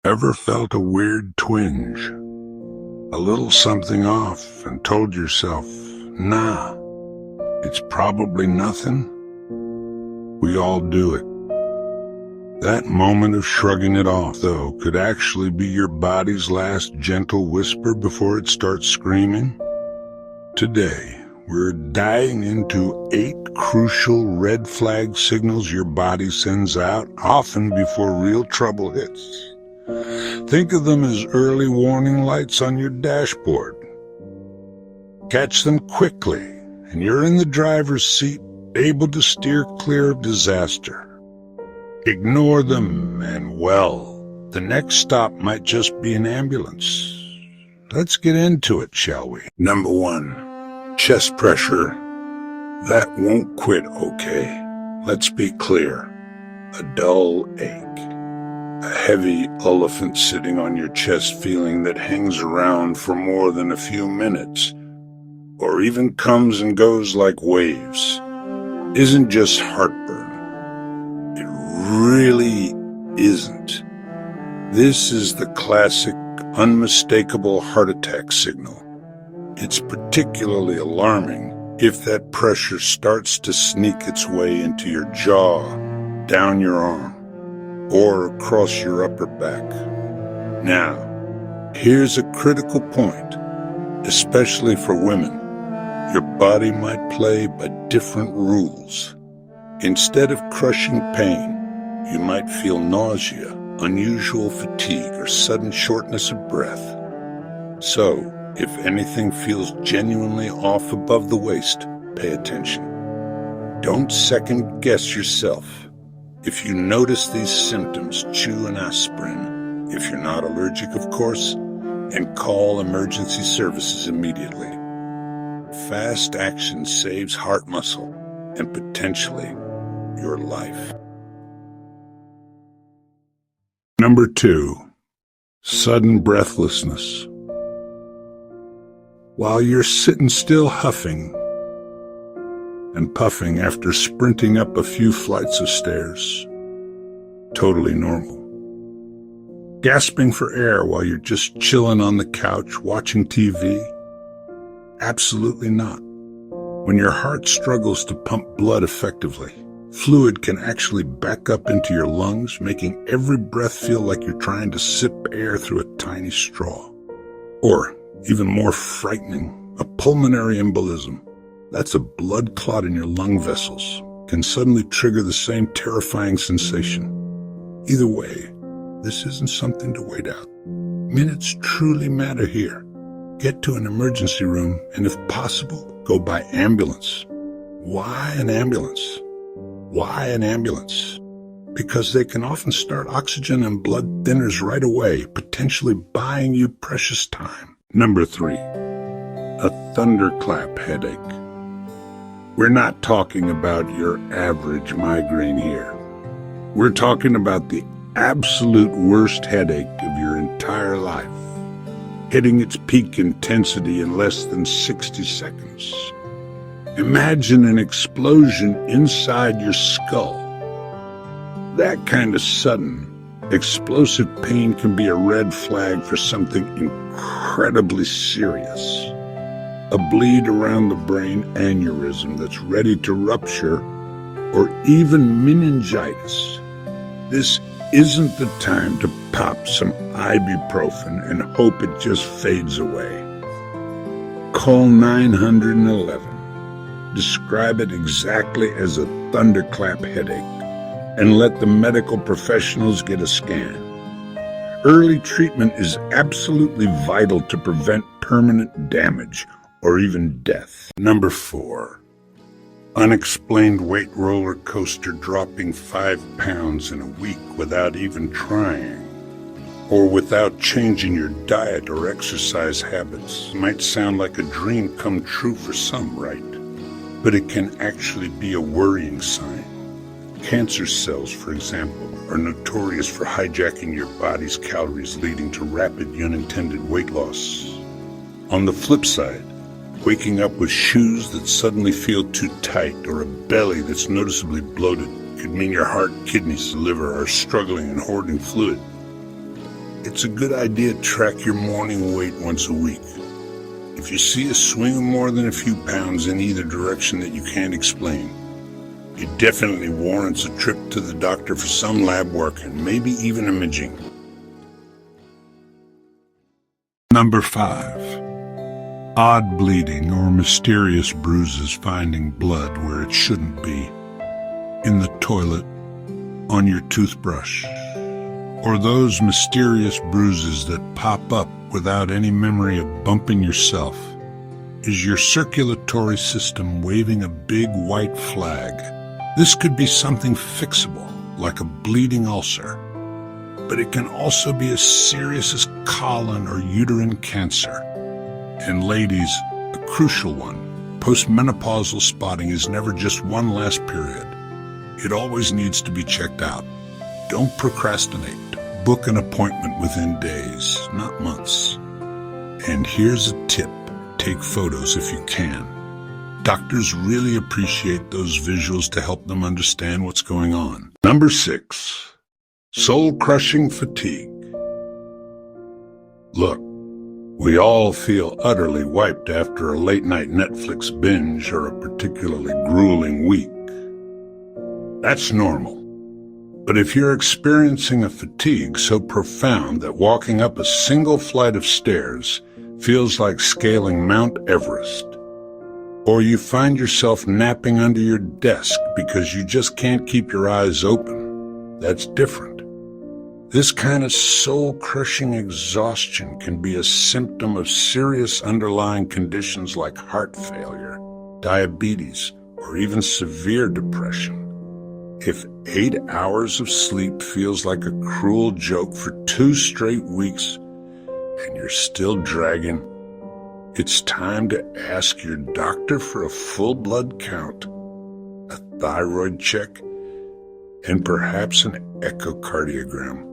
Ever felt a weird twinge? A little something off and told yourself, nah, it's probably nothing? We all do it. That moment of shrugging it off, though, could actually be your body's last gentle whisper before it starts screaming. Today, we're diving into 8 crucial red flag signals your body sends out, often before real trouble hits. Think of them as early warning lights on your dashboard. Catch them quickly, and you're in the driver's seat, able to steer clear of disaster. Ignore them, and well, the next stop might just be an ambulance. Let's get into it, shall we? Number 1, chest pressure. That won't quit, okay? Let's be clear. A dull ache. A heavy elephant sitting on your chest feeling that hangs around for more than a few minutes, or even comes and goes like waves, isn't just heartburn. It really isn't. This is the classic, unmistakable heart attack signal. It's particularly alarming if that pressure starts to sneak its way into your jaw, down your arm, or across your upper back. Now, here's a critical point, especially for women. Your body might play by different rules. Instead of crushing pain, you might feel nausea, unusual fatigue, or sudden shortness of breath. So, if anything feels genuinely off above the waist, pay attention. Don't second-guess yourself. If you notice these symptoms, chew an aspirin, if you're not allergic, of course, and call emergency services immediately. Fast action saves heart muscle and potentially your life. Number 2, sudden breathlessness. While you're sitting still huffing and puffing after sprinting up a few flights of stairs, totally normal. Gasping for air while you're just chilling on the couch watching TV, absolutely not. When your heart struggles to pump blood effectively, fluid can actually back up into your lungs, making every breath feel like you're trying to sip air through a tiny straw. Or, even more frightening, a pulmonary embolism. That's a blood clot in your lung vessels, can suddenly trigger the same terrifying sensation. Either way, this isn't something to wait out. Minutes truly matter here. Get to an emergency room, and if possible, go by ambulance. Why an ambulance? Why an ambulance? Because they can often start oxygen and blood thinners right away, potentially buying you precious time. Number 3, a thunderclap headache. We're not talking about your average migraine here. We're talking about the absolute worst headache of your entire life, hitting its peak intensity in less than 60 seconds. Imagine an explosion inside your skull. That kind of sudden, explosive pain can be a red flag for something incredibly serious. A bleed around the brain aneurysm that's ready to rupture, or even meningitis. This isn't the time to pop some ibuprofen and hope it just fades away. Call 911. Describe it exactly as a thunderclap headache, and let the medical professionals get a scan. Early treatment is absolutely vital to prevent permanent damage or even death. Number 4, unexplained weight roller coaster, dropping 5 pounds in a week without even trying, or without changing your diet or exercise habits. Might sound like a dream come true for some, right? But it can actually be a worrying sign. Cancer cells, for example, are notorious for hijacking your body's calories, leading to rapid unintended weight loss. On the flip side, waking up with shoes that suddenly feel too tight or a belly that's noticeably bloated could mean your heart, kidneys, liver are struggling and hoarding fluid. it's a good idea to track your morning weight once a week. If you see a swing of more than a few pounds in either direction that you can't explain, it definitely warrants a trip to the doctor for some lab work and maybe even imaging. Number 5. Odd bleeding or mysterious bruises finding blood where it shouldn't be. In the toilet, on your toothbrush, or those mysterious bruises that pop up without any memory of bumping yourself. Is your circulatory system waving a big white flag? This could be something fixable, like a bleeding ulcer, but it can also be as serious as colon or uterine cancer. And ladies, a crucial one, postmenopausal spotting is never just one last period. It always needs to be checked out. Don't procrastinate. Book an appointment within days, not months. And here's a tip. Take photos if you can. Doctors really appreciate those visuals to help them understand what's going on. Number 6. Soul-crushing fatigue. Look, we all feel utterly wiped after a late-night Netflix binge or a particularly grueling week. That's normal. But if you're experiencing a fatigue so profound that walking up a single flight of stairs feels like scaling Mount Everest, or you find yourself napping under your desk because you just can't keep your eyes open, that's different. This kind of soul-crushing exhaustion can be a symptom of serious underlying conditions like heart failure, diabetes, or even severe depression. If 8 hours of sleep feels like a cruel joke for 2 straight weeks and you're still dragging, it's time to ask your doctor for a full blood count, a thyroid check, and perhaps an echocardiogram.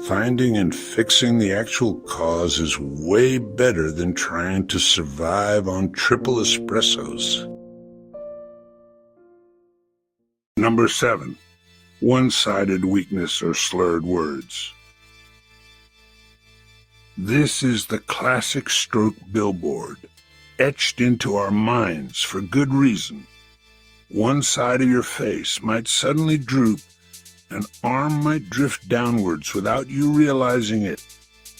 Finding and fixing the actual cause is way better than trying to survive on triple espressos. Number 7. One-sided weakness or slurred words. This is the classic stroke billboard, etched into our minds for good reason. One side of your face might suddenly droop, an arm might drift downwards without you realizing it,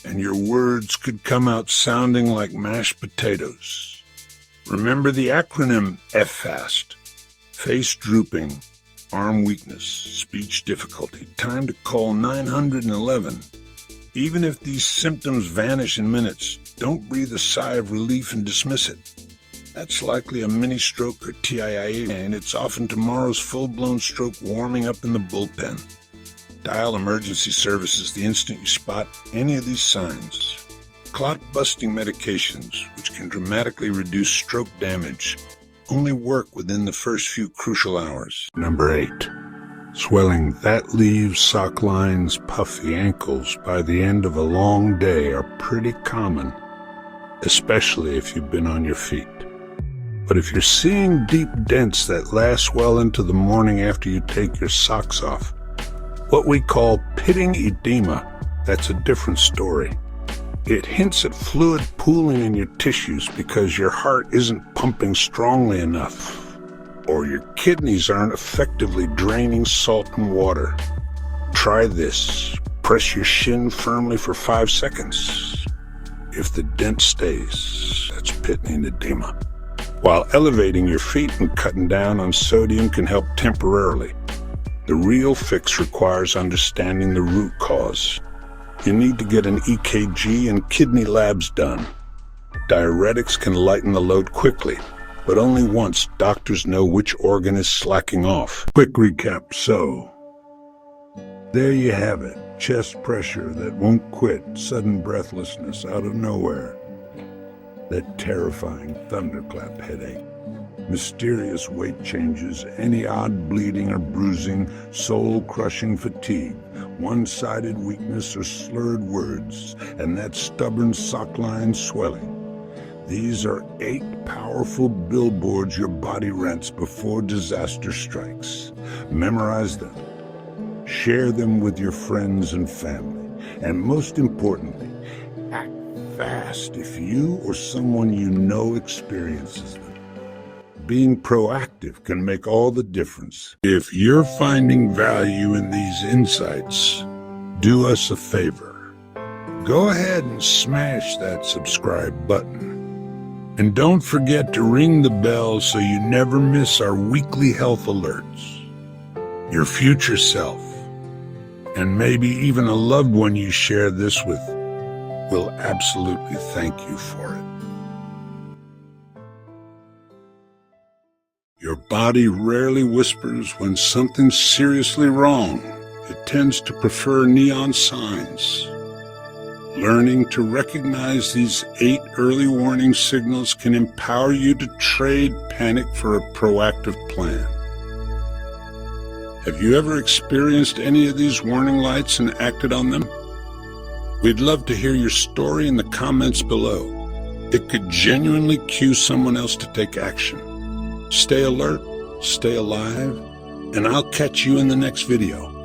and your words could come out sounding like mashed potatoes. Remember the acronym FFAST: face drooping, arm weakness, speech difficulty. Time to call 911. Even if these symptoms vanish in minutes, don't breathe a sigh of relief and dismiss it. That's likely a mini-stroke or TIA, and it's often tomorrow's full-blown stroke warming up in the bullpen. Dial emergency services the instant you spot any of these signs. Clot-busting medications, which can dramatically reduce stroke damage, only work within the first few crucial hours. Number 8. Swelling that leaves sock lines, puffy ankles by the end of a long day are pretty common, especially if you've been on your feet. But if you're seeing deep dents that last well into the morning after you take your socks off, what we call pitting edema, that's a different story. It hints at fluid pooling in your tissues because your heart isn't pumping strongly enough, or your kidneys aren't effectively draining salt and water. Try this. Press your shin firmly for 5 seconds. If the dent stays, that's pitting edema. While elevating your feet and cutting down on sodium can help temporarily, the real fix requires understanding the root cause. You need to get an EKG and kidney labs done. Diuretics can lighten the load quickly, but only once doctors know which organ is slacking off. Quick recap, so there you have it. Chest pressure that won't quit, sudden breathlessness out of nowhere. That terrifying thunderclap headache. Mysterious weight changes, any odd bleeding or bruising, soul-crushing fatigue, one-sided weakness or slurred words, and that stubborn sock-line swelling. These are 8 powerful billboards your body rents before disaster strikes. Memorize them. Share them with your friends and family. And most importantly, act fast if you or someone you know experiences them. Being proactive can make all the difference. If you're finding value in these insights, do us a favor. Go ahead and smash that subscribe button. And don't forget to ring the bell so you never miss our weekly health alerts. Your future self, and maybe even a loved one you share this with, will absolutely thank you for it. Your body rarely whispers when something's seriously wrong. It tends to prefer neon signs. Learning to recognize these 8 early warning signals can empower you to trade panic for a proactive plan. Have you ever experienced any of these warning lights and acted on them? We'd love to hear your story in the comments below. It could genuinely cue someone else to take action. Stay alert, stay alive, and I'll catch you in the next video.